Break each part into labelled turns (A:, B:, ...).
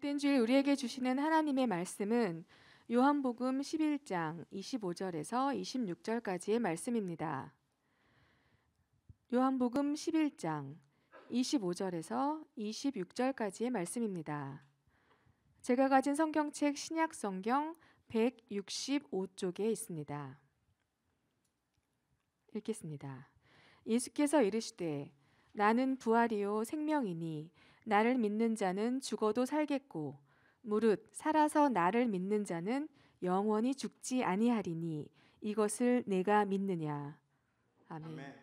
A: 복된 주일 우리에게 주시는 하나님의 말씀은 요한복음 11장 25절에서 26절까지의 말씀입니다. 요한복음 11장 25절에서 26절까지의 말씀입니다. 제가 가진 성경책 신약성경 165쪽에 있습니다. 읽겠습니다. 예수께서 이르시되 나는 부활이요 생명이니 나를 믿는 자는 죽어도 살겠고 무릇 살아서 나를 믿는 자는 영원히 죽지 아니하리니 이것을 내가 믿느냐. 아멘.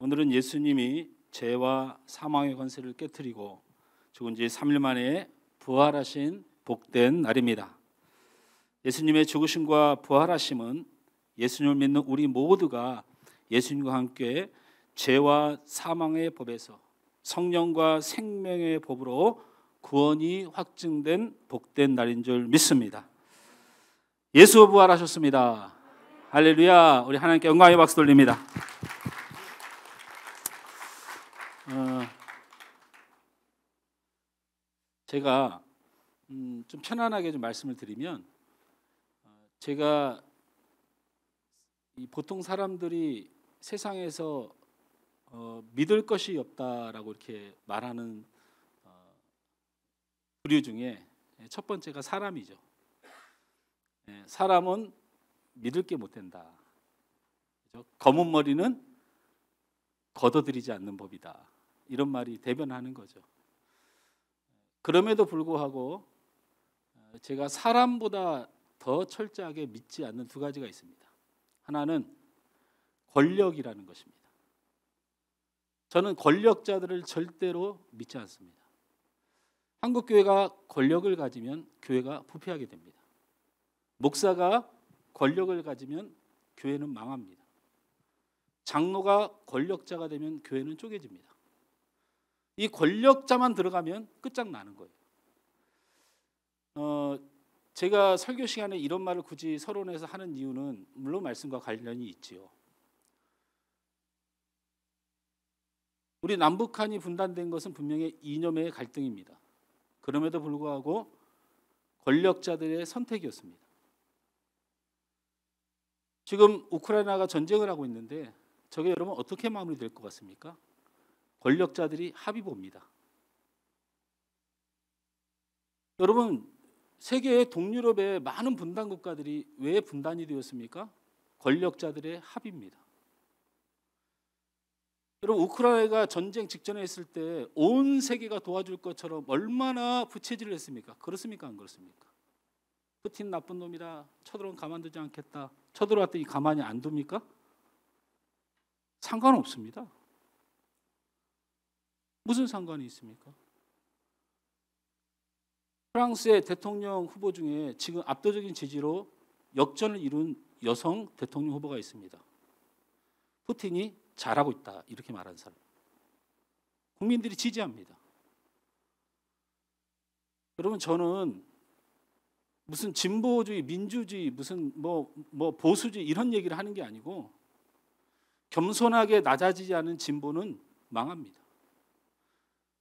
B: 오늘은 예수님이 죄와 사망의 권세를 깨뜨리고 죽은 지 3일 만에 부활하신 복된 날입니다. 예수님의 죽으심과 부활하심은 예수님을 믿는 우리 모두가 예수님과 함께 죄와 사망의 법에서 성령과 생명의 법으로 구원이 확증된 복된 날인 줄 믿습니다. 예수 부활하셨습니다. 할렐루야. 우리 하나님께 영광의 박수 돌립니다. 제가 좀 편안하게 좀 말씀을 드리면, 제가 이 보통 사람들이 세상에서 믿을 것이 없다라고 이렇게 말하는 부류 중에 첫 번째가 사람이죠. 사람은 믿을 게 못 된다. 검은 머리는 걷어들이지 않는 법이다. 이런 말이 대변하는 거죠. 그럼에도 불구하고 제가 사람보다 더 철저하게 믿지 않는 두 가지가 있습니다. 하나는 권력이라는 것입니다. 저는 권력자들을 절대로 믿지 않습니다. 한국 교회가 권력을 가지면 교회가 부패하게 됩니다. 목사가 권력을 가지면 교회는 망합니다. 장로가 권력자가 되면 교회는 쪼개집니다. 이 권력자만 들어가면 끝장나는 거예요. 제가 설교 시간에 이런 말을 굳이 서론에서 하는 이유는 물론 말씀과 관련이 있지요. 우리 남북한이 분단된 것은 분명히 이념의 갈등입니다. 그럼에도 불구하고 권력자들의 선택이었습니다. 지금 우크라이나가 전쟁을 하고 있는데 저게 여러분 어떻게 마무리될 것 같습니까? 권력자들이 합의 봅니다. 여러분, 세계의 동유럽의 많은 분단 국가들이 왜 분단이 되었습니까? 권력자들의 합의입니다. 여러분, 우크라이나가 전쟁 직전에 있을 때 온 세계가 도와줄 것처럼 얼마나 부채질을 했습니까? 그렇습니까? 안 그렇습니까? 푸틴 나쁜 놈이다. 쳐들어오면 가만두지 않겠다. 쳐들어왔더니 가만히 안 둡니까? 상관없습니다. 무슨 상관이 있습니까? 프랑스의 대통령 후보 중에 지금 압도적인 지지로 역전을 이룬 여성 대통령 후보가 있습니다. 푸틴이 잘하고 있다 이렇게 말한 사람. 국민들이 지지합니다. 여러분, 저는 무슨 진보주의, 민주주의, 무슨 뭐 보수주의 이런 얘기를 하는 게 아니고 겸손하게 낮아지지 않은 진보는 망합니다.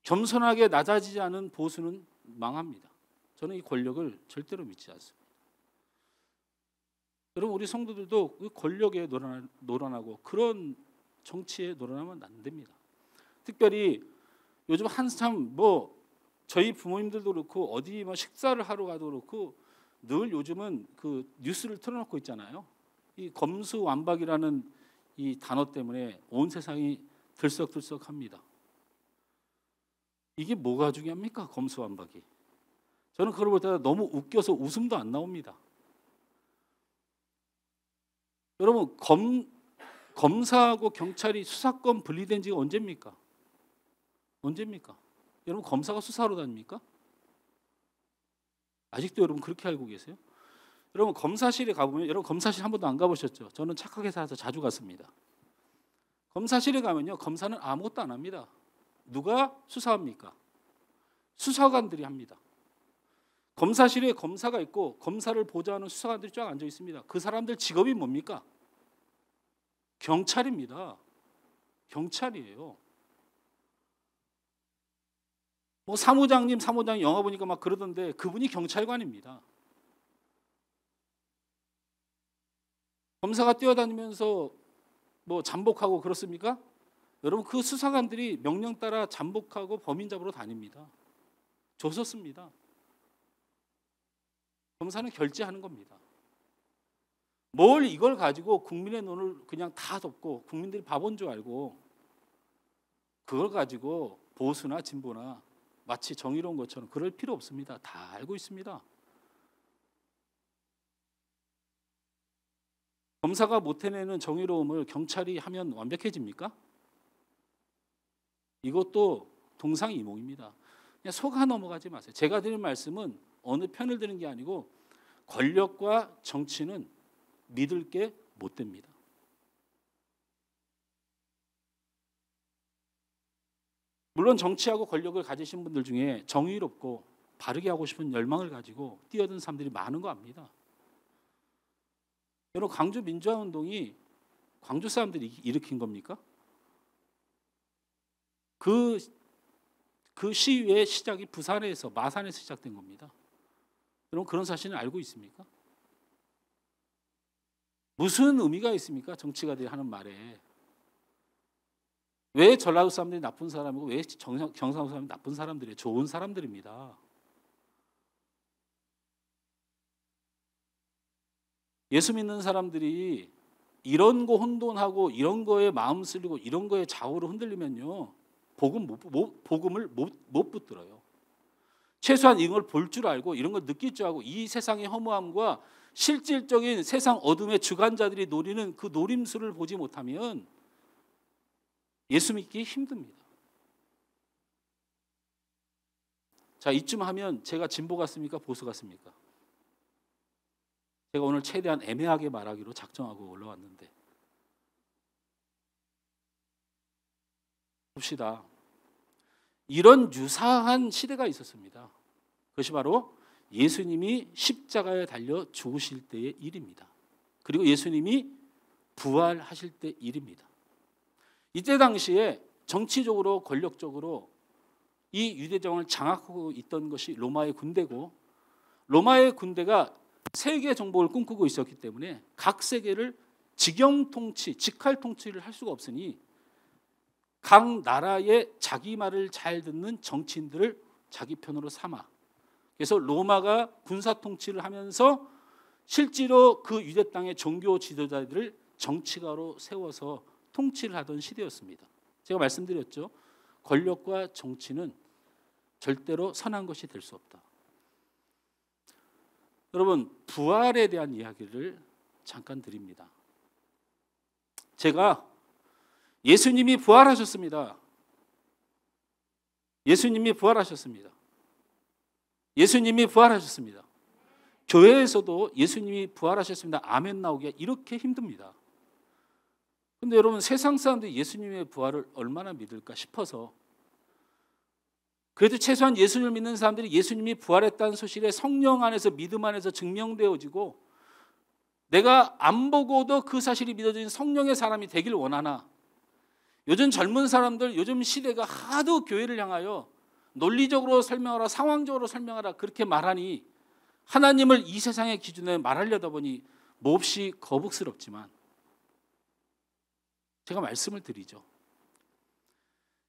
B: 겸손하게 낮아지지 않은 보수는 망합니다. 저는 이 권력을 절대로 믿지 않습니다. 여러분, 우리 성도들도 그 권력에 노란하고 그런 정치에 노란하면 안 됩니다. 특별히 요즘 한참 저희 부모님들도 그렇고 어디 식사를 하러 가도 그렇고 늘 요즘은 그 뉴스를 틀어놓고 있잖아요. 이 검수완박이라는 이 단어 때문에 온 세상이 들썩들썩합니다. 이게 뭐가 중요합니까? 검수완박이. 저는 그걸 볼 때 너무 웃겨서 웃음도 안 나옵니다. 여러분, 검사하고 경찰이 수사권 분리된 지가 언제입니까? 언제입니까? 여러분, 검사가 수사하러 다닙니까? 아직도 여러분 그렇게 알고 계세요? 여러분, 검사실에 가보면, 여러분 검사실 한 번도 안 가보셨죠? 저는 착하게 살아서 자주 갔습니다. 검사실에 가면요, 검사는 아무것도 안 합니다. 누가 수사합니까? 수사관들이 합니다. 검사실에 검사가 있고 검사를 보좌하는 수사관들이 쫙 앉아 있습니다. 그 사람들 직업이 뭡니까? 경찰입니다. 경찰이에요. 사무장님, 사무장 영화 보니까 막 그러던데 그분이 경찰관입니다. 검사가 뛰어다니면서 잠복하고 그렇습니까? 여러분, 그 수사관들이 명령 따라 잠복하고 범인 잡으러 다닙니다. 조섰습니다. 검사는 결제하는 겁니다. 뭘 이걸 가지고 국민의 눈을 그냥 다 덮고 국민들이 바본 줄 알고 그걸 가지고 보수나 진보나 마치 정의로운 것처럼 그럴 필요 없습니다. 다 알고 있습니다. 검사가 못 해내는 정의로움을 경찰이 하면 완벽해집니까? 이것도 동상이몽입니다. 그냥 속아 넘어가지 마세요. 제가 드린 말씀은 어느 편을 드는 게 아니고 권력과 정치는 믿을 게 못 됩니다. 물론 정치하고 권력을 가지신 분들 중에 정의롭고 바르게 하고 싶은 열망을 가지고 뛰어든 사람들이 많은 거 압니다. 여러분, 광주 민주화운동이 광주 사람들이 일으킨 겁니까? 그 시위의 시작이 부산에서 마산에서 시작된 겁니다. 여러분, 그런 사실은 알고 있습니까? 무슨 의미가 있습니까? 정치가들이 하는 말에. 왜 전라도 사람들이 나쁜 사람이고 왜 경상도 사람이 나쁜 사람들이에요? 좋은 사람들입니다. 예수 믿는 사람들이 이런 거 혼돈하고 이런 거에 마음 쓸리고 이런 거에 좌우로 흔들리면요, 복음을 못 붙들어요. 최소한 이런 걸 볼 줄 알고 이런 걸 느낄 줄 알고 이 세상의 허무함과 실질적인 세상 어둠의 주관자들이 노리는 그 노림수를 보지 못하면 예수 믿기 힘듭니다. 자, 이쯤 하면 제가 진보 같습니까? 보수 같습니까? 제가 오늘 최대한 애매하게 말하기로 작정하고 올라왔는데 봅시다. 이런 유사한 시대가 있었습니다. 그것이 바로 예수님이 십자가에 달려 죽으실 때의 일입니다. 그리고 예수님이 부활하실 때 일입니다. 이때 당시에 정치적으로 권력적으로 이 유대정을 장악하고 있던 것이 로마의 군대고, 로마의 군대가 세계 정복을 꿈꾸고 있었기 때문에 각 세계를 직영 통치, 직할 통치를 할 수가 없으니 각 나라의 자기 말을 잘 듣는 정치인들을 자기 편으로 삼아, 그래서 로마가 군사 통치를 하면서 실제로 그 유대 땅의 종교 지도자들을 정치가로 세워서 통치를 하던 시대였습니다. 제가 말씀드렸죠. 권력과 정치는 절대로 선한 것이 될 수 없다. 여러분, 부활에 대한 이야기를 잠깐 드립니다. 제가 예수님이 부활하셨습니다. 예수님이 부활하셨습니다. 예수님이 부활하셨습니다. 교회에서도 예수님이 부활하셨습니다. 아멘 나오기가 이렇게 힘듭니다. 근데 여러분, 세상 사람들이 예수님의 부활을 얼마나 믿을까 싶어서, 그래도 최소한 예수님을 믿는 사람들이 예수님이 부활했다는 소식에 성령 안에서 믿음 안에서 증명되어지고 내가 안 보고도 그 사실이 믿어지는 성령의 사람이 되길 원하나, 요즘 젊은 사람들, 요즘 시대가 하도 교회를 향하여 논리적으로 설명하라, 상황적으로 설명하라 그렇게 말하니 하나님을 이 세상의 기준에 말하려다 보니 몹시 거북스럽지만 제가 말씀을 드리죠.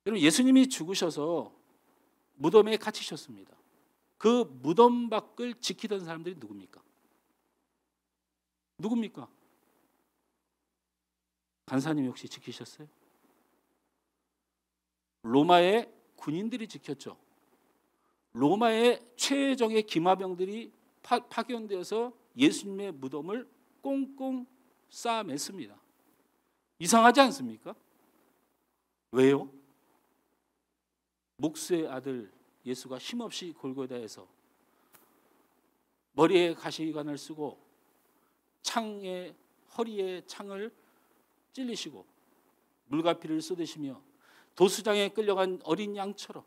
B: 여러분, 예수님이 죽으셔서 무덤에 갇히셨습니다. 그 무덤 밖을 지키던 사람들이 누굽니까? 누굽니까? 간사님이 혹시 지키셨어요? 로마의 군인들이 지켰죠. 로마의 최정의 기마병들이 파견되어서 예수님의 무덤을 꽁꽁 쌓아맸습니다. 이상하지 않습니까? 왜요? 목수의 아들 예수가 힘없이 골고다에서 머리에 가시관을 쓰고 창에 허리에 창을 찔리시고 물가피를 쏟으시며 도수장에 끌려간 어린 양처럼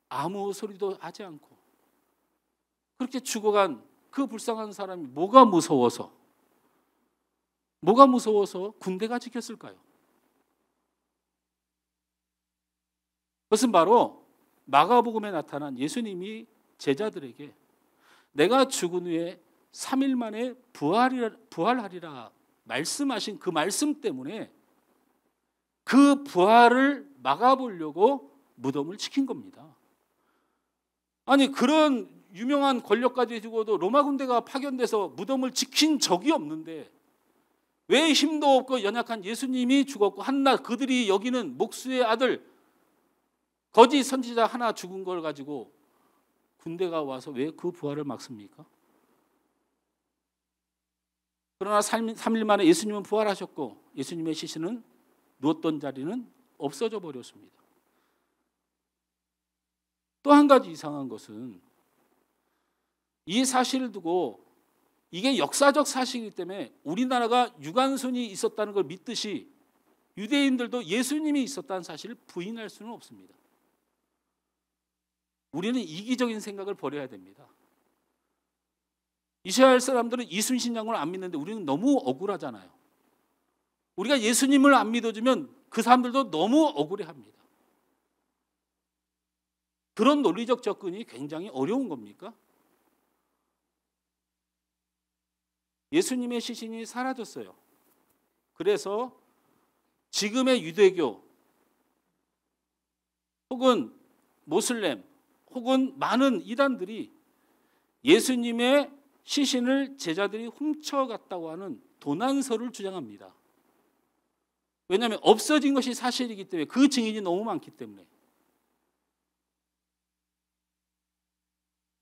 B: 아무 소리도 하지 않고 그렇게 죽어간 그 불쌍한 사람이 뭐가 무서워서 군대가 지켰을까요? 그것은 바로 마가복음에 나타난 예수님이 제자들에게 내가 죽은 후에 3일 만에 부활하리라 말씀하신 그 말씀 때문에 그 부활을 막아보려고 무덤을 지킨 겁니다. 아니 그런 유명한 권력까지 두고도 로마 군대가 파견돼서 무덤을 지킨 적이 없는데 왜 힘도 없고 연약한 예수님이 죽었고 한낱 그들이 여기는 목수의 아들 거짓 선지자 하나 죽은 걸 가지고 군대가 와서 왜 그 부활을 막습니까? 그러나 3일 만에 예수님은 부활하셨고 예수님의 시신은 누웠던 자리는 없어져 버렸습니다. 또 한 가지 이상한 것은 이 사실을 두고 이게 역사적 사실이기 때문에 우리나라가 유관순이 있었다는 걸 믿듯이 유대인들도 예수님이 있었다는 사실을 부인할 수는 없습니다. 우리는 이기적인 생각을 버려야 됩니다. 이스라엘 사람들은 이순신 장군을 안 믿는데 우리는 너무 억울하잖아요. 우리가 예수님을 안 믿어주면 그 사람들도 너무 억울해합니다. 그런 논리적 접근이 굉장히 어려운 겁니까? 예수님의 시신이 사라졌어요. 그래서 지금의 유대교 혹은 모슬렘 혹은 많은 이단들이 예수님의 시신을 제자들이 훔쳐갔다고 하는 도난설을 주장합니다. 왜냐하면 없어진 것이 사실이기 때문에 그 증인이 너무 많기 때문에.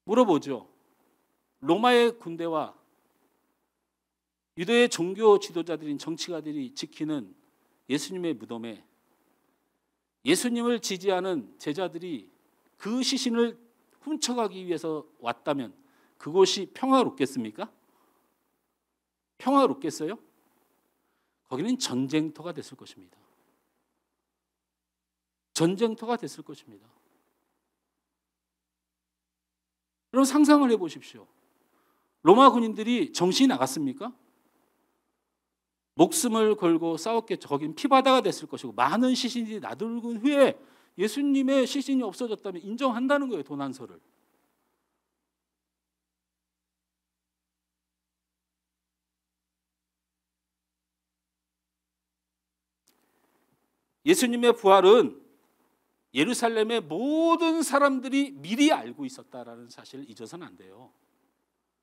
B: 물어보죠. 로마의 군대와 유대의 종교 지도자들인 정치가들이 지키는 예수님의 무덤에 예수님을 지지하는 제자들이 그 시신을 훔쳐가기 위해서 왔다면 그곳이 평화롭겠습니까? 평화롭겠어요? 거기는 전쟁터가 됐을 것입니다. 전쟁터가 됐을 것입니다. 여러분 상상을 해보십시오. 로마 군인들이 정신이 나갔습니까? 목숨을 걸고 싸웠겠죠. 거긴 피바다가 됐을 것이고 많은 시신이 나돌군 후에 예수님의 시신이 없어졌다면 인정한다는 거예요. 도난설을. 예수님의 부활은 예루살렘의 모든 사람들이 미리 알고 있었다라는 사실을 잊어서는 안 돼요.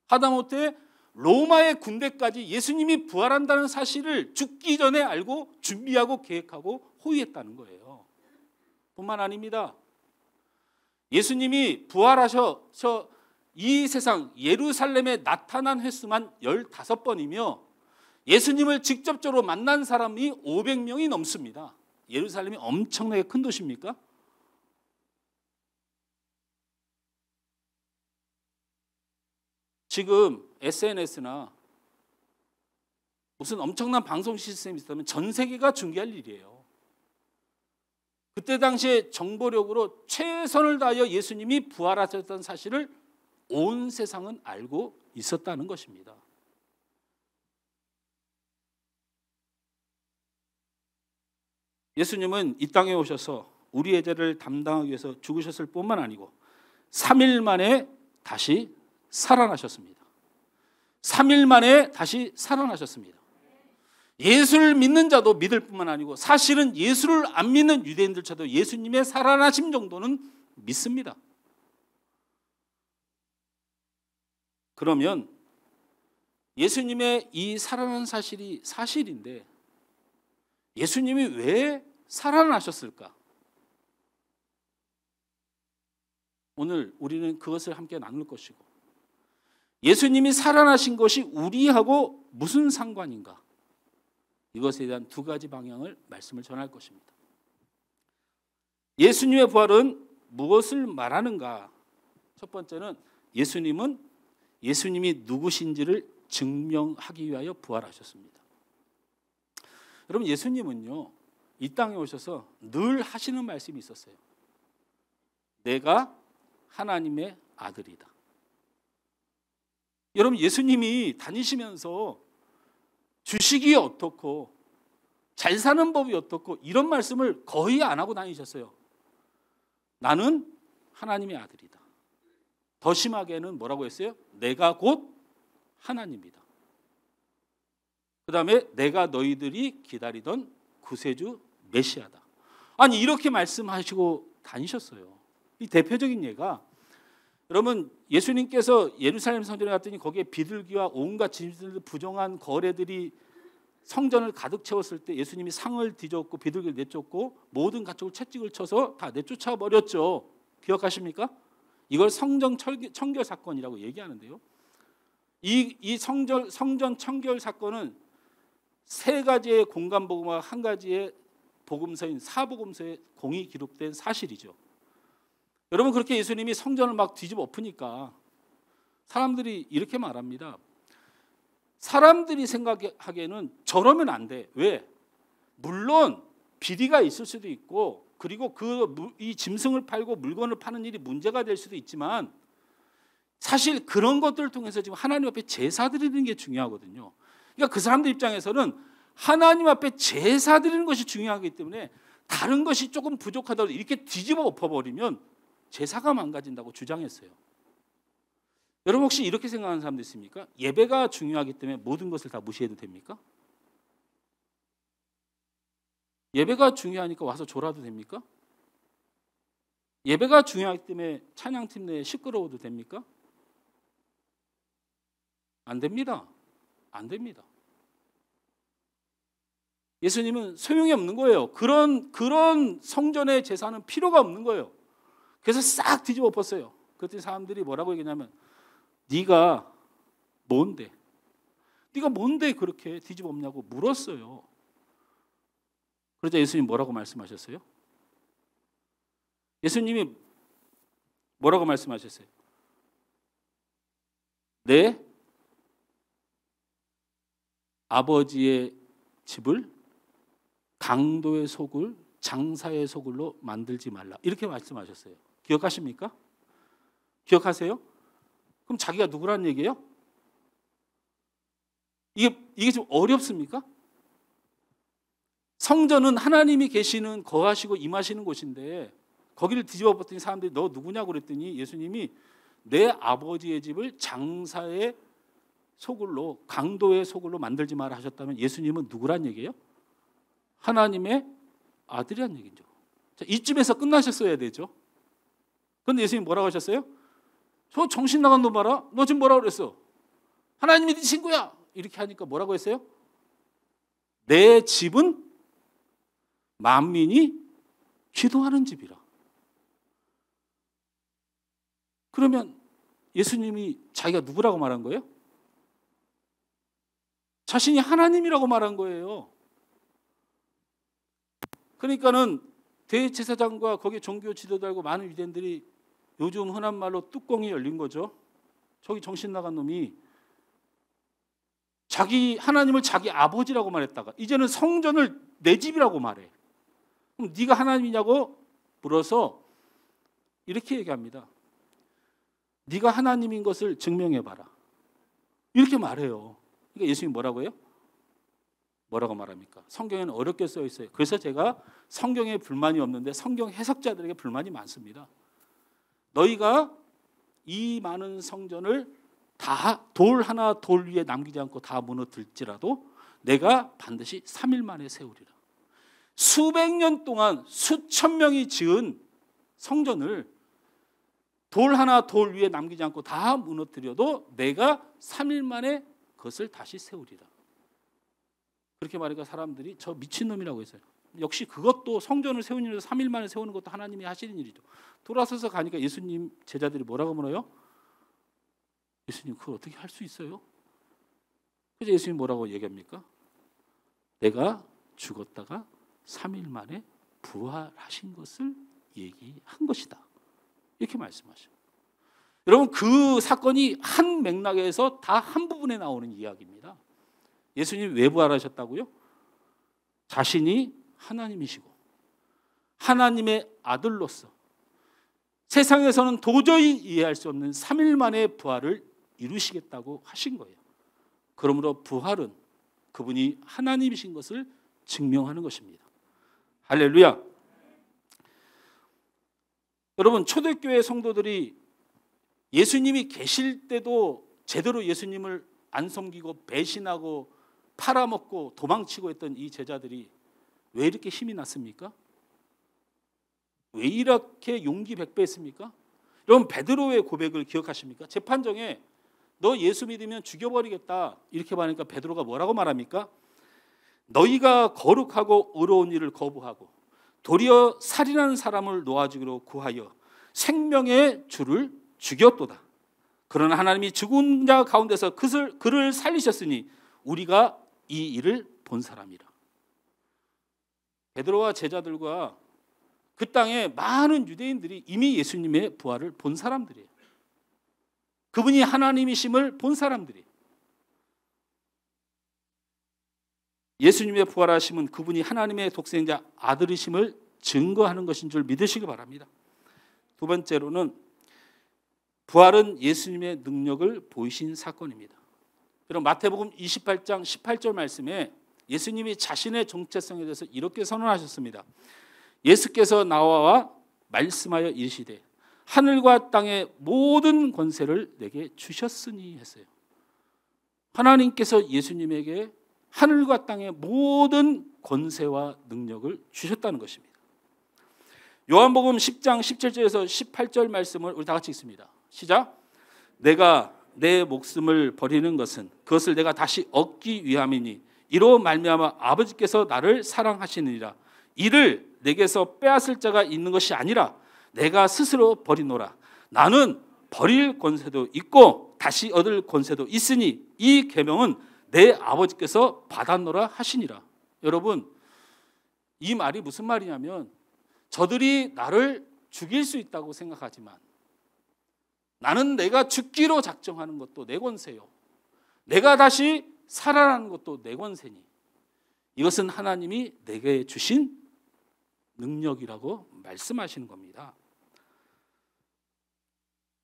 B: 하다못해 로마의 군대까지 예수님이 부활한다는 사실을 죽기 전에 알고 준비하고 계획하고 호위했다는 거예요. 뿐만 아닙니다. 예수님이 부활하셔서 이 세상 예루살렘에 나타난 횟수만 15번이며 예수님을 직접적으로 만난 사람이 500명이 넘습니다. 예루살렘이 엄청나게 큰 도시입니까? 지금 SNS나 무슨 엄청난 방송 시스템이 있다면 전 세계가 중계할 일이에요. 그때 당시에 정보력으로 최선을 다하여 예수님이 부활하셨다는 사실을 온 세상은 알고 있었다는 것입니다. 예수님은 이 땅에 오셔서 우리의 죄를 담당하기 위해서 죽으셨을 뿐만 아니고 3일 만에 다시 살아나셨습니다. 3일 만에 다시 살아나셨습니다. 예수를 믿는 자도 믿을 뿐만 아니고 사실은 예수를 안 믿는 유대인들조차도 예수님의 살아나심 정도는 믿습니다. 그러면 예수님의 이 살아난 사실이 사실인데 예수님이 왜 살아나셨을까? 오늘 우리는 그것을 함께 나눌 것이고 예수님이 살아나신 것이 우리하고 무슨 상관인가? 이것에 대한 두 가지 방향을 말씀을 전할 것입니다. 예수님의 부활은 무엇을 말하는가? 첫 번째는 예수님이 누구신지를 증명하기 위하여 부활하셨습니다. 여러분 예수님은요 이 땅에 오셔서 늘 하시는 말씀이 있었어요. 내가 하나님의 아들이다. 여러분 예수님이 다니시면서 주식이 어떻고 잘 사는 법이 어떻고 이런 말씀을 거의 안 하고 다니셨어요. 나는 하나님의 아들이다. 더 심하게는 뭐라고 했어요? 내가 곧 하나님이다. 그 다음에 내가 너희들이 기다리던 구세주 메시아다. 아니 이렇게 말씀하시고 다니셨어요. 이 대표적인 예가, 여러분 예수님께서 예루살렘 성전에 갔더니 거기에 비둘기와 온갖 짐승들 부정한 거래들이 성전을 가득 채웠을 때 예수님이 상을 뒤졌고 비둘기를 내쫓고 모든 가축을 채찍을 쳐서 다 내쫓아 버렸죠. 기억하십니까? 이걸 성전 청결 사건이라고 얘기하는데요. 이 성전 청결 사건은 세 가지의 공간 복음과 한 가지의 복음서인 사복음서에 공이 기록된 사실이죠. 여러분 그렇게 예수님이 성전을 막 뒤집어 엎으니까 사람들이 이렇게 말합니다. 사람들이 생각하기에는 저러면 안 돼. 왜? 물론 비리가 있을 수도 있고 그리고 이 짐승을 팔고 물건을 파는 일이 문제가 될 수도 있지만 사실 그런 것들을 통해서 지금 하나님 앞에 제사 드리는 게 중요하거든요. 그러니까 그 사람들 입장에서는 하나님 앞에 제사 드리는 것이 중요하기 때문에 다른 것이 조금 부족하다고 이렇게 뒤집어 엎어버리면 제사가 망가진다고 주장했어요. 여러분 혹시 이렇게 생각하는 사람도 있습니까? 예배가 중요하기 때문에 모든 것을 다 무시해도 됩니까? 예배가 중요하니까 와서 졸아도 됩니까? 예배가 중요하기 때문에 찬양팀 내에 시끄러워도 됩니까? 안 됩니다. 안 됩니다. 예수님은 소용이 없는 거예요. 그런 성전의 제사는 필요가 없는 거예요. 그래서 싹 뒤집어 엎었어요. 그때 사람들이 뭐라고 얘기냐면 네가 뭔데? 네가 뭔데 그렇게 뒤집어 엎냐고 물었어요. 그러자 예수님 뭐라고 말씀하셨어요? 예수님이 뭐라고 말씀하셨어요? 내 아버지의 집을 강도의 소굴, 장사의 소굴로 만들지 말라. 이렇게 말씀하셨어요. 기억하십니까? 기억하세요? 그럼 자기가 누구란 얘기예요? 이게 좀 어렵습니까? 성전은 하나님이 계시는 거하시고 임하시는 곳인데 거기를 뒤집어 봤더니 사람들이 너 누구냐고 그랬더니 예수님이 내 아버지의 집을 장사의 소굴로 강도의 소굴로 만들지 마라 하셨다면 예수님은 누구란 얘기예요? 하나님의 아들이란 얘기죠. 자, 이쯤에서 끝나셨어야 되죠. 그런데 예수님 뭐라고 하셨어요? 저 정신 나간 놈 봐라. 너 지금 뭐라고 그랬어? 하나님이 네 친구야. 이렇게 하니까 뭐라고 했어요? 내 집은 만민이 기도하는 집이라. 그러면 예수님이 자기가 누구라고 말한 거예요? 자신이 하나님이라고 말한 거예요. 그러니까는 대제사장과 거기에 종교 지도자고 많은 유대인들이 요즘 흔한 말로 뚜껑이 열린 거죠. 저기 정신 나간 놈이 자기 하나님을 자기 아버지라고 말했다가 이제는 성전을 내 집이라고 말해. 그럼 네가 하나님이냐고 물어서 이렇게 얘기합니다. 네가 하나님인 것을 증명해봐라. 이렇게 말해요. 그러니까 예수님이 뭐라고 해요? 뭐라고 말합니까? 성경에는 어렵게 써 있어요. 그래서 제가 성경에 불만이 없는데 성경 해석자들에게 불만이 많습니다. 너희가 이 많은 성전을 다 돌 하나 돌 위에 남기지 않고 다 무너뜨릴지라도 내가 반드시 3일 만에 세우리라. 수백 년 동안 수천 명이 지은 성전을 돌 하나 돌 위에 남기지 않고 다 무너뜨려도 내가 3일 만에 그것을 다시 세우리라. 그렇게 말하니까 사람들이 저 미친놈이라고 했어요. 역시 그것도 성전을 세우는 일에서 3일 만에 세우는 것도 하나님이 하시는 일이죠. 돌아서서 가니까 예수님 제자들이 뭐라고 물어요? 예수님 그걸 어떻게 할 수 있어요? 그래서 예수님 뭐라고 얘기합니까? 내가 죽었다가 3일 만에 부활하신 것을 얘기한 것이다. 이렇게 말씀하셔요. 여러분 그 사건이 한 맥락에서 다 한 부분에 나오는 이야기입니다. 예수님이 왜 부활하셨다고요? 자신이 하나님이시고 하나님의 아들로서 세상에서는 도저히 이해할 수 없는 3일 만의 부활을 이루시겠다고 하신 거예요. 그러므로 부활은 그분이 하나님이신 것을 증명하는 것입니다. 할렐루야. 여러분, 초대교회 성도들이 예수님이 계실 때도 제대로 예수님을 안 섬기고 배신하고 팔아먹고 도망치고 했던 이 제자들이 왜 이렇게 힘이 났습니까? 왜 이렇게 용기 백배했습니까? 여러분, 베드로의 고백을 기억하십니까? 재판정에 너 예수 믿으면 죽여버리겠다 이렇게 말하니까 베드로가 뭐라고 말합니까? 너희가 거룩하고 의로운 일을 거부하고 도리어 살인하는 사람을 놓아주기로 구하여 생명의 주를 죽였도다. 그러나 하나님이 죽은 자 가운데서 그를 살리셨으니 우리가 이 일을 본 사람이라. 베드로와 제자들과 그 땅에 많은 유대인들이 이미 예수님의 부활을 본 사람들이에요. 그분이 하나님이심을 본 사람들이에요. 예수님의 부활하심은 그분이 하나님의 독생자 아들이심을 증거하는 것인 줄 믿으시기 바랍니다. 두 번째로는 부활은 예수님의 능력을 보이신 사건입니다. 여러분, 마태복음 28장 18절 말씀에 예수님이 자신의 정체성에 대해서 이렇게 선언하셨습니다. 예수께서 나와 말씀하여 이르시되 하늘과 땅의 모든 권세를 내게 주셨으니 했어요. 하나님께서 예수님에게 하늘과 땅의 모든 권세와 능력을 주셨다는 것입니다. 요한복음 10장 17절에서 18절 말씀을 우리 다 같이 읽습니다. 시작. 내가 내 목숨을 버리는 것은 그것을 내가 다시 얻기 위함이니 이로 말미암아 아버지께서 나를 사랑하시느니라. 이를 내게서 빼앗을 자가 있는 것이 아니라 내가 스스로 버리노라. 나는 버릴 권세도 있고 다시 얻을 권세도 있으니 이 계명은 내 아버지께서 받았노라 하시니라. 여러분, 이 말이 무슨 말이냐면 저들이 나를 죽일 수 있다고 생각하지만 나는 내가 죽기로 작정하는 것도 내 권세요. 내가 다시 살아나는 것도 내 권세니 이것은 하나님이 내게 주신 능력이라고 말씀하시는 겁니다.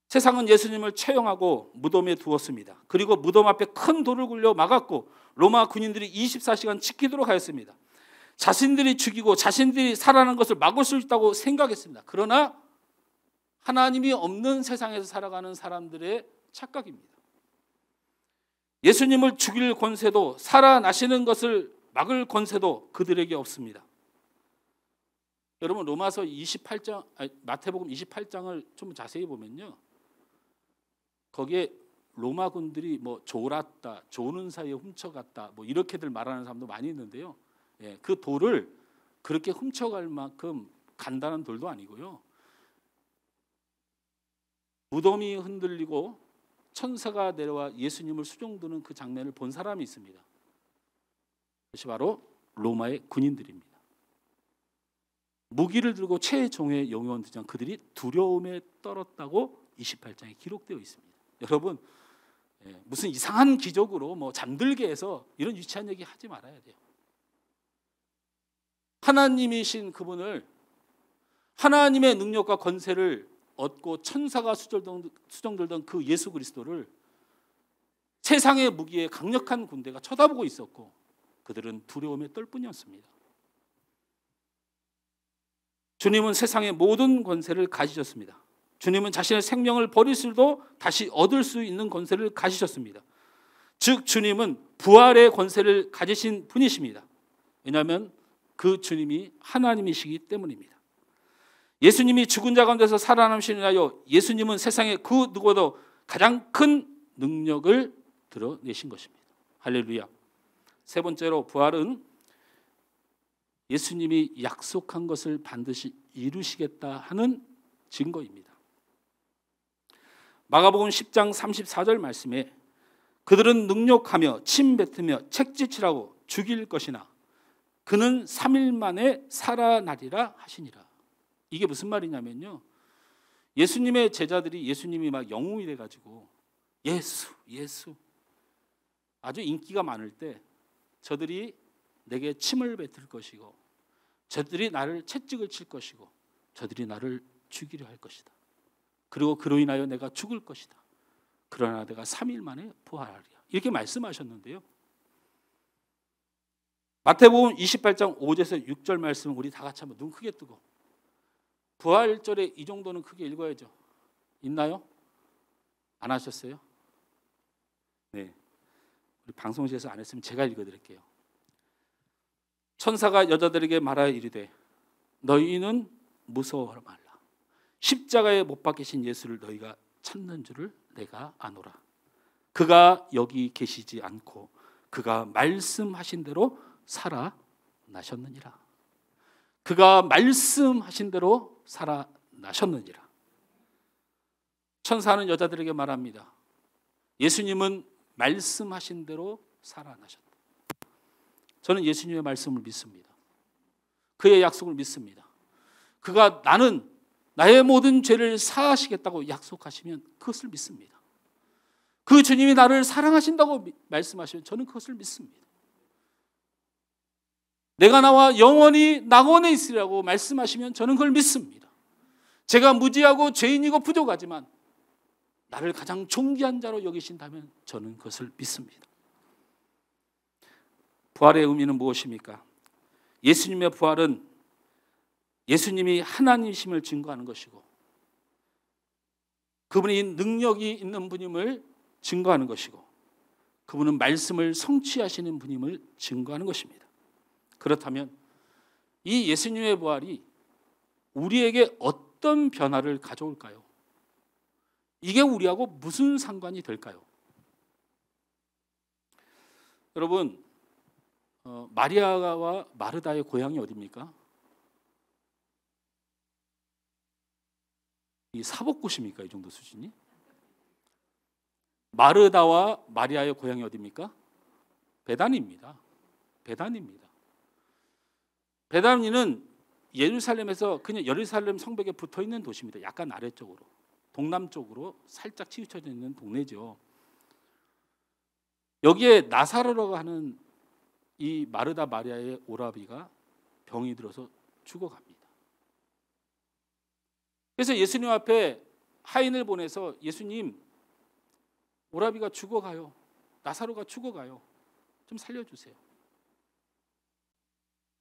B: 세상은 예수님을 처형하고 무덤에 두었습니다. 그리고 무덤 앞에 큰 돌을 굴려 막았고 로마 군인들이 24시간 지키도록 하였습니다. 자신들이 죽이고 자신들이 살아나는 것을 막을 수 있다고 생각했습니다. 그러나 하나님이 없는 세상에서 살아가는 사람들의 착각입니다. 예수님을 죽일 권세도 살아나시는 것을 막을 권세도 그들에게 없습니다. 여러분, 로마서 28장, 마태복음 28장을 좀 자세히 보면요, 거기에 로마군들이 뭐 졸았다, 조는 사이에 훔쳐갔다, 뭐 이렇게들 말하는 사람도 많이 있는데요. 그 돌을 그렇게 훔쳐갈 만큼 간단한 돌도 아니고요. 무덤이 흔들리고 천사가 내려와 예수님을 수종드는 그 장면을 본 사람이 있습니다. 그것이 바로 로마의 군인들입니다. 무기를 들고 최종의 영예원 등장 그들이 두려움에 떨었다고 28장에 기록되어 있습니다. 여러분, 무슨 이상한 기적으로 뭐 잠들게 해서 이런 유치한 얘기 하지 말아야 돼요. 하나님이신 그분을, 하나님의 능력과 권세를 얻고 천사가 수종들던 그 예수 그리스도를 세상의 무기에 강력한 군대가 쳐다보고 있었고 그들은 두려움에 떨 뿐이었습니다. 주님은 세상의 모든 권세를 가지셨습니다. 주님은 자신의 생명을 버릴 수도 다시 얻을 수 있는 권세를 가지셨습니다. 즉 주님은 부활의 권세를 가지신 분이십니다. 왜냐하면 그 주님이 하나님이시기 때문입니다. 예수님이 죽은 자 가운데서 살아남으시려 하여 예수님은 세상에 그 누구도 가장 큰 능력을 드러내신 것입니다. 할렐루야. 세 번째로 부활은 예수님이 약속한 것을 반드시 이루시겠다 하는 증거입니다. 마가복음 10장 34절 말씀에 그들은 능욕하며 침 뱉으며 책짓질하고 죽일 것이나 그는 3일 만에 살아나리라 하시니라. 이게 무슨 말이냐면요, 예수님의 제자들이 예수님이 막 영웅이 돼가지고 예수 아주 인기가 많을 때 저들이 내게 침을 뱉을 것이고 저들이 나를 채찍을 칠 것이고 저들이 나를 죽이려 할 것이다. 그리고 그로 인하여 내가 죽을 것이다. 그러나 내가 3일 만에 부활하리라. 이렇게 말씀하셨는데요. 마태복음 28장 5절에서 6절 말씀을 우리 다 같이 한번 눈 크게 뜨고 부활절에 이 정도는 크게 읽어야죠. 있나요? 안 하셨어요? 네. 우리 방송실에서 안 했으면 제가 읽어드릴게요. 천사가 여자들에게 말하여 이르되 너희는 무서워하지 말라. 십자가에 못 박히신 예수를 너희가 찾는 줄을 내가 아노라. 그가 여기 계시지 않고 그가 말씀하신 대로 살아나셨느니라. 그가 말씀하신 대로 살아나셨느니라. 천사는 여자들에게 말합니다. 예수님은 말씀하신 대로 살아나셨다. 저는 예수님의 말씀을 믿습니다. 그의 약속을 믿습니다. 그가 나는 나의 모든 죄를 사하시겠다고 약속하시면 그것을 믿습니다. 그 주님이 나를 사랑하신다고 말씀하시면 저는 그것을 믿습니다. 내가 나와 영원히 낙원에 있으리라고 말씀하시면 저는 그걸 믿습니다. 제가 무지하고 죄인이고 부족하지만 나를 가장 존귀한 자로 여기신다면 저는 그것을 믿습니다. 부활의 의미는 무엇입니까? 예수님의 부활은 예수님이 하나님이심을 증거하는 것이고 그분이 능력이 있는 분임을 증거하는 것이고 그분은 말씀을 성취하시는 분임을 증거하는 것입니다. 그렇다면 이 예수님의 부활이 우리에게 어떤 변화를 가져올까요? 이게 우리하고 무슨 상관이 될까요? 여러분, 마리아와 마르다의 고향이 어디입니까? 이 사법고시입니까? 이 정도 수준이? 마르다와 마리아의 고향이 어디입니까? 베다니입니다. 베다니입니다. 베다니는 예루살렘에서 그냥 예루살렘 성벽에 붙어 있는 도시입니다. 약간 아래쪽으로, 동남쪽으로 살짝 치우쳐져 있는 동네죠. 여기에 나사로라고 하는 이 마르다 마리아의 오라비가 병이 들어서 죽어갑니다. 그래서 예수님 앞에 하인을 보내서 예수님, 오라비가 죽어가요. 나사로가 죽어가요. 좀 살려주세요.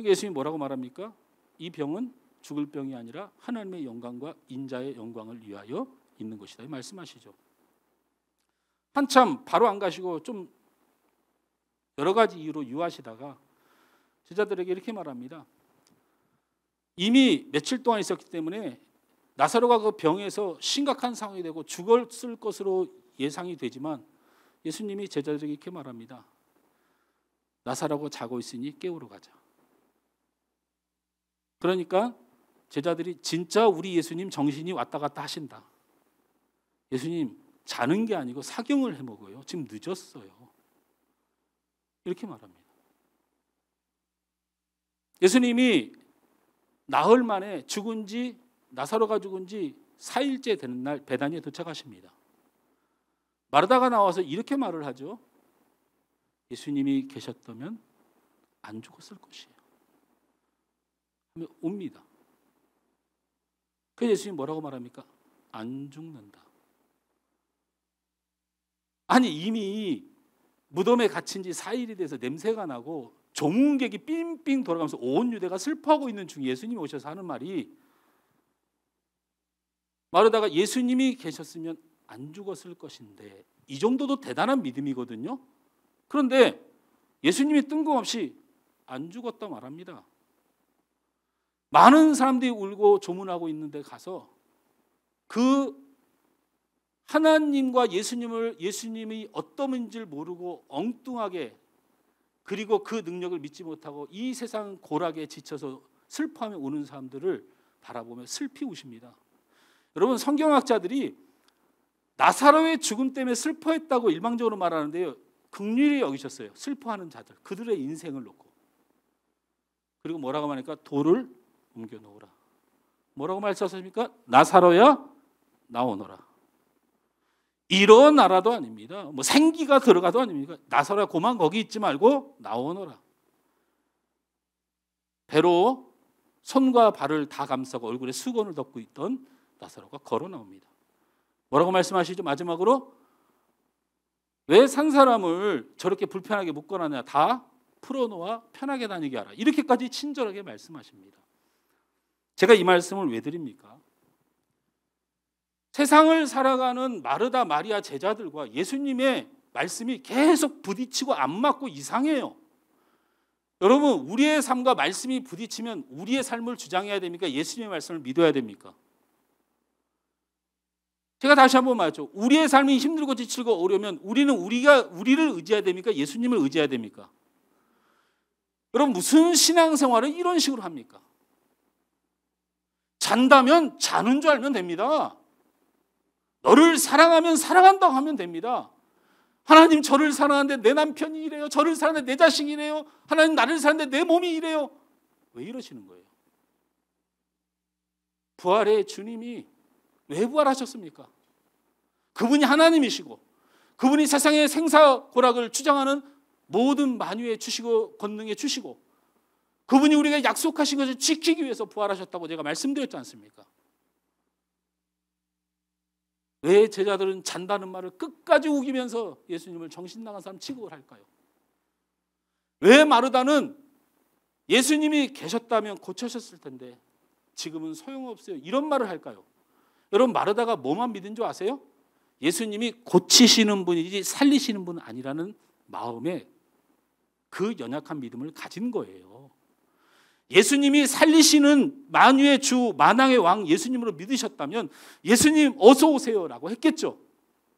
B: 예수님이 뭐라고 말합니까? 이 병은 죽을 병이 아니라 하나님의 영광과 인자의 영광을 위하여 있는 것이다. 이 말씀하시죠. 한참 바로 안 가시고 좀 여러 가지 이유로 유하시다가 제자들에게 이렇게 말합니다. 이미 며칠 동안 있었기 때문에 나사로가 그 병에서 심각한 상황이 되고 죽었을 것으로 예상이 되지만 예수님이 제자들에게 이렇게 말합니다. 나사로가 자고 있으니 깨우러 가자. 그러니까 제자들이 진짜 우리 예수님 정신이 왔다 갔다 하신다. 예수님 자는 게 아니고 사경을 해먹어요. 지금 늦었어요. 이렇게 말합니다. 예수님이 나흘 만에 죽은 지 나사로가 죽은 지 4일째 되는 날 베다니에 도착하십니다. 마르다가 나와서 이렇게 말을 하죠. 예수님이 계셨다면 안 죽었을 것이에요. 하면 옵니다. 그래서 예수님이 뭐라고 말합니까? 안 죽는다. 아니 이미 무덤에 갇힌 지 4일이 돼서 냄새가 나고 조문객이 삥삥 돌아가면서 온 유대가 슬퍼하고 있는 중에 예수님이 오셔서 하는 말이 마르다가 예수님이 계셨으면 안 죽었을 것인데 이 정도도 대단한 믿음이거든요. 그런데 예수님이 뜬금없이 안 죽었다 말합니다. 많은 사람들이 울고 조문하고 있는데 가서 그 하나님과 예수님이 어떤 분인지를 모르고 엉뚱하게 그리고 그 능력을 믿지 못하고 이 세상 고락에 지쳐서 슬퍼하며 우는 사람들을 바라보며 슬피 우십니다. 여러분 성경학자들이 나사로의 죽음 때문에 슬퍼했다고 일방적으로 말하는데요. 긍휼히 여기셨어요. 슬퍼하는 자들, 그들의 인생을 놓고. 그리고 뭐라고 말하니까 돌을 옮겨 놓으라. 뭐라고 말씀하십니까? 나사로야 나오너라. 일어나라도 아닙니다. 뭐 생기가 들어가도 아닙니까? 나사로야 고만 거기 있지 말고 나오너라. 배로 손과 발을 다 감싸고 얼굴에 수건을 덮고 있던 나사로가 걸어 나옵니다. 뭐라고 말씀하시죠? 마지막으로 왜 산 사람을 저렇게 불편하게 묶어놨냐? 다 풀어놓아 편하게 다니게 하라. 이렇게까지 친절하게 말씀하십니다. 제가 이 말씀을 왜 드립니까? 세상을 살아가는 마르다 마리아 제자들과 예수님의 말씀이 계속 부딪히고 안 맞고 이상해요. 여러분, 우리의 삶과 말씀이 부딪히면 우리의 삶을 주장해야 됩니까? 예수님의 말씀을 믿어야 됩니까? 제가 다시 한번 말하죠. 우리의 삶이 힘들고 지치고 어려우면 우리를 의지해야 됩니까? 예수님을 의지해야 됩니까? 여러분, 무슨 신앙생활을 이런 식으로 합니까? 잔다면 자는 줄 알면 됩니다. 너를 사랑하면 사랑한다고 하면 됩니다. 하나님, 저를 사랑하는데 내 남편이 이래요. 저를 사랑하는데 내 자식이 이래요. 하나님, 나를 사랑하는데 내 몸이 이래요. 왜 이러시는 거예요? 부활의 주님이 왜 부활하셨습니까? 그분이 하나님이시고 그분이 세상의 생사고락을 주장하는 모든 만유에 주시고 권능에 주시고 그분이 우리가 약속하신 것을 지키기 위해서 부활하셨다고 제가 말씀드렸지 않습니까? 왜 제자들은 잔다는 말을 끝까지 우기면서 예수님을 정신 나간 사람 취급을 할까요? 왜 마르다는 예수님이 계셨다면 고쳐셨을 텐데 지금은 소용없어요, 이런 말을 할까요? 여러분, 마르다가 뭐만 믿은 줄 아세요? 예수님이 고치시는 분이지 살리시는 분은 아니라는 마음에 그 연약한 믿음을 가진 거예요. 예수님이 살리시는 만유의 주 만왕의 왕 예수님으로 믿으셨다면 예수님 어서 오세요라고 했겠죠.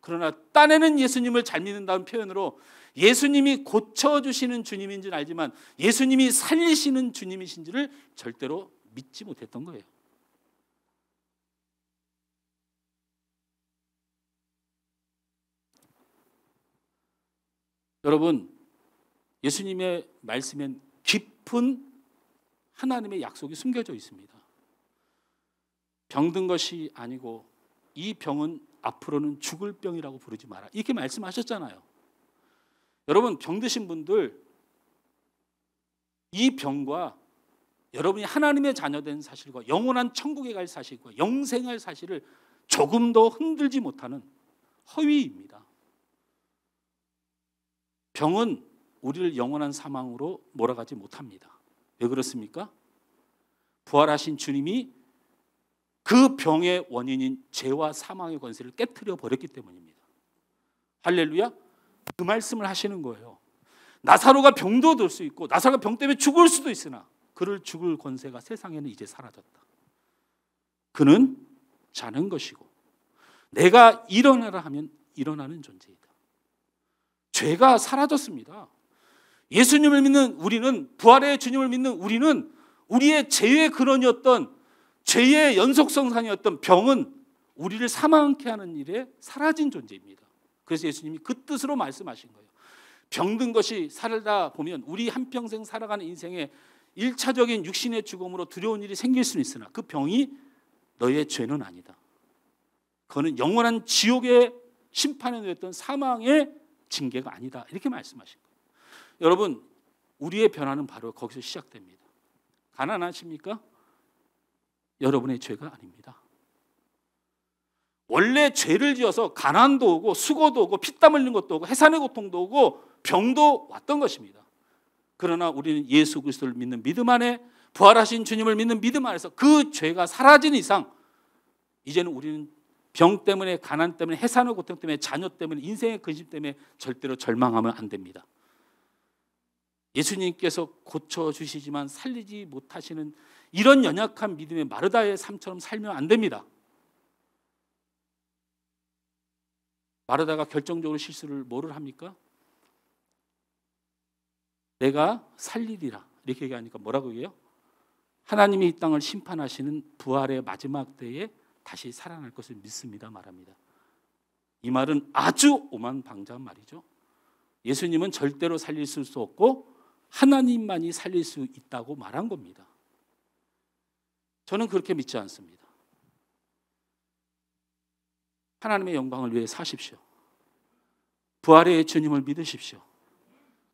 B: 그러나 딴에는 예수님을 잘 믿는다는 표현으로 예수님이 고쳐주시는 주님인지는 알지만 예수님이 살리시는 주님이신지를 절대로 믿지 못했던 거예요. 여러분, 예수님의 말씀엔 깊은 하나님의 약속이 숨겨져 있습니다. 병든 것이 아니고 이 병은 앞으로는 죽을 병이라고 부르지 마라, 이렇게 말씀하셨잖아요. 여러분, 병드신 분들, 이 병과 여러분이 하나님의 자녀된 사실과 영원한 천국에 갈 사실과 영생할 사실을 조금도 흔들지 못하는 허위입니다. 병은 우리를 영원한 사망으로 몰아가지 못합니다. 왜 그렇습니까? 부활하신 주님이 그 병의 원인인 죄와 사망의 권세를 깨트려 버렸기 때문입니다. 할렐루야. 그 말씀을 하시는 거예요. 나사로가 병도 들 수 있고 나사로가 병 때문에 죽을 수도 있으나 그를 죽을 권세가 세상에는 이제 사라졌다. 그는 자는 것이고 내가 일어나라 하면 일어나는 존재이다. 죄가 사라졌습니다. 예수님을 믿는 우리는, 부활의 주님을 믿는 우리는 우리의 죄의 근원이었던, 죄의 연속성산이었던 병은 우리를 사망케 하는 일에 사라진 존재입니다. 그래서 예수님이 그 뜻으로 말씀하신 거예요. 병든 것이 살다 보면 우리 한평생 살아가는 인생에 1차적인 육신의 죽음으로 두려운 일이 생길 수는 있으나 그 병이 너의 죄는 아니다. 그거는 영원한 지옥의 심판에 놓였던 사망의 징계가 아니다, 이렇게 말씀하신 거예요. 여러분, 우리의 변화는 바로 거기서 시작됩니다. 가난하십니까? 여러분의 죄가 아닙니다. 원래 죄를 지어서 가난도 오고 수고도 오고 피땀 흘린 것도 오고 해산의 고통도 오고 병도 왔던 것입니다. 그러나 우리는 예수 그리스도를 믿는 믿음 안에, 부활하신 주님을 믿는 믿음 안에서 그 죄가 사라진 이상 이제는 우리는 병 때문에, 가난 때문에, 해산의 고통 때문에, 자녀 때문에, 인생의 근심 때문에 절대로 절망하면 안 됩니다. 예수님께서 고쳐주시지만 살리지 못하시는 이런 연약한 믿음의 마르다의 삶처럼 살면 안 됩니다. 마르다가 결정적으로 실수를 뭐를 합니까? 내가 살리리라 이렇게 얘기하니까 뭐라고 해요? 하나님이 이 땅을 심판하시는 부활의 마지막 때에 다시 살아날 것을 믿습니다 말합니다. 이 말은 아주 오만방자한 말이죠. 예수님은 절대로 살릴 수 없고 하나님만이 살릴 수 있다고 말한 겁니다. 저는 그렇게 믿지 않습니다. 하나님의 영광을 위해 사십시오. 부활의 주님을 믿으십시오.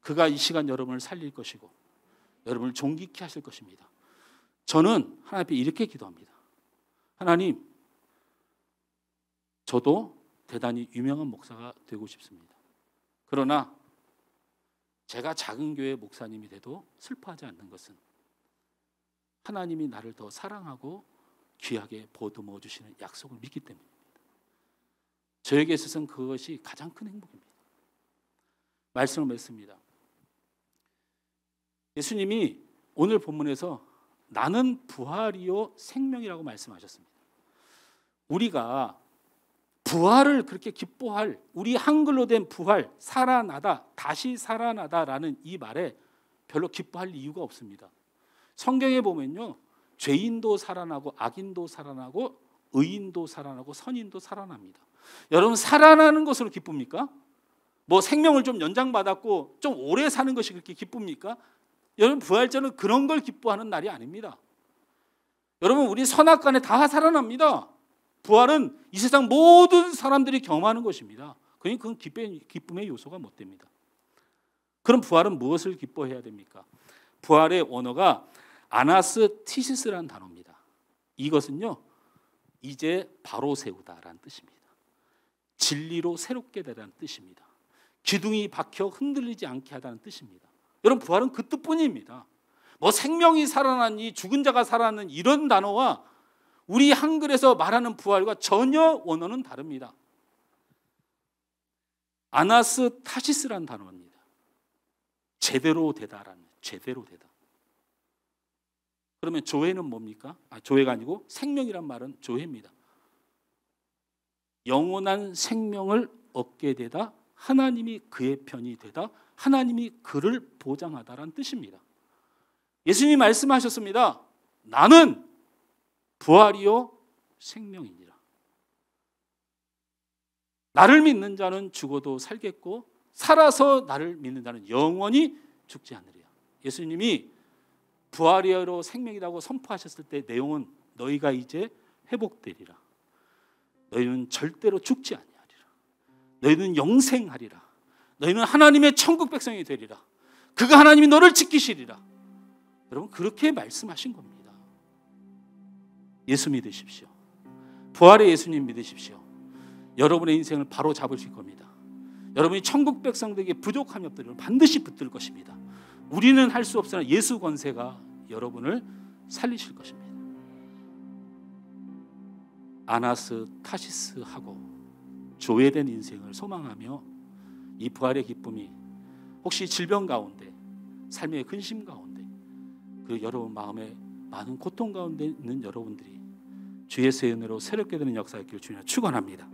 B: 그가 이 시간 여러분을 살릴 것이고 여러분을 존귀케 하실 것입니다. 저는 하나님 앞에 이렇게 기도합니다. 하나님, 저도 대단히 유명한 목사가 되고 싶습니다. 그러나 제가 작은 교회 목사님이 돼도 슬퍼하지 않는 것은 하나님이 나를 더 사랑하고 귀하게 보듬어 주시는 약속을 믿기 때문입니다. 저에게 있어서는 그것이 가장 큰 행복입니다. 말씀을 맺습니다. 예수님이 오늘 본문에서 나는 부활이요 생명이라고 말씀하셨습니다. 우리가 부활을 그렇게 기뻐할, 우리 한글로 된 부활, 살아나다, 다시 살아나다라는 이 말에 별로 기뻐할 이유가 없습니다. 성경에 보면요, 죄인도 살아나고 악인도 살아나고 의인도 살아나고 선인도 살아납니다. 여러분, 살아나는 것으로 기쁩니까? 뭐 생명을 좀 연장받았고 좀 오래 사는 것이 그렇게 기쁩니까? 여러분, 부활절은 그런 걸 기뻐하는 날이 아닙니다. 여러분, 우리 선악간에 다 살아납니다. 부활은 이 세상 모든 사람들이 경험하는 것입니다. 그러니까 그건 기쁨의 요소가 못 됩니다. 그럼 부활은 무엇을 기뻐해야 됩니까? 부활의 원어가 아나스티시스라는 단어입니다. 이것은요, 이제 바로 세우다라는 뜻입니다. 진리로 새롭게 되라는 뜻입니다. 기둥이 박혀 흔들리지 않게 하다는 뜻입니다. 여러분, 부활은 그 뜻뿐입니다. 뭐 생명이 살아나니 죽은 자가 살아나는 이런 단어와 우리 한글에서 말하는 부활과 전혀 원어는 다릅니다. 아나스타시스라는 단어입니다. 제대로 되다라는, 제대로 되다. 그러면 조회는 뭡니까? 조회가 아니고 생명이란 말은 조회입니다. 영원한 생명을 얻게 되다, 하나님이 그의 편이 되다, 하나님이 그를 보장하다라는 뜻입니다. 예수님이 말씀하셨습니다. 나는 부활이요 생명이니라. 나를 믿는 자는 죽어도 살겠고 살아서 나를 믿는 자는 영원히 죽지 않으리라. 예수님이 부활이요 생명이라고 선포하셨을 때 내용은 너희가 이제 회복되리라. 너희는 절대로 죽지 아니하리라. 너희는 영생하리라. 너희는 하나님의 천국 백성이 되리라. 그가 하나님이 너를 지키시리라. 여러분, 그렇게 말씀하신 겁니다. 예수 믿으십시오. 부활의 예수님 믿으십시오. 여러분의 인생을 바로 잡으실 겁니다. 여러분이 천국 백성들에게 부족함이 없도록 반드시 붙들 것입니다. 우리는 할 수 없으나 예수 권세가 여러분을 살리실 것입니다. 아나스타시스하고 조회된 인생을 소망하며 이 부활의 기쁨이 혹시 질병 가운데, 삶의 근심 가운데, 그리고 여러분 마음에 많은 고통 가운데 있는 여러분들이 주 예수의 은혜로 새롭게 되는 역사가 있기를 주님 축원합니다.